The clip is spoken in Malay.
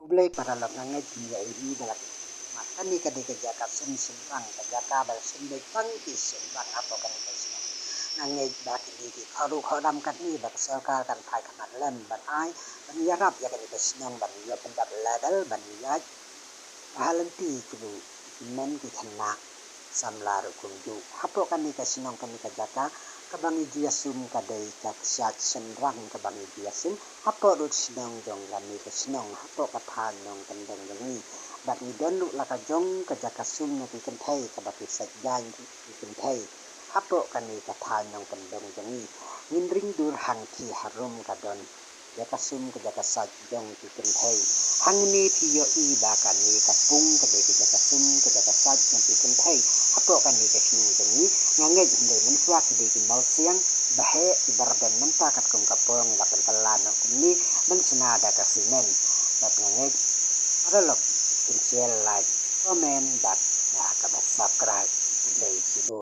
Ulay para lang nga tiya ini balak matan ni kadi kajaka sumrang kajaka bal sunday pangki sumrang ato kan kaisna nangai baki di kharu khodam kan ni bak sarkar kan phai khamat lem ban ai ban yarap ya kan kaisnong ban ya pendap ladal ban ya halanti kudu men ki khana samlar kunju hapo kan ni kaisnong kan ni kajaka kabangi dia sum kadai kak syat senrang kabangi dia sum hapo rut senong jong lami ke senong hapo kathan nong kendeng ni bat ni don lu laka jong ka jaka sum na ki kan thai ka bat sek jan ki kan thai hapo kan ni kathan nong kendeng jong ni min ring dur hang thi harum ka don jaka sum ka jaka sat jong ki kan thai hang ni thi yo i ba kan ni ka pung ka de ka jaka sum ka jaka sat jong ki kan thai hapo kan ni ka senong jong ni ngangai hindai men swa ki de ki mau siang bahe ibarben menta kat kum kapong lakan kalano kumni men senada kasinen bat ngangai aralok share like comment dat na ka subscribe ulay sibo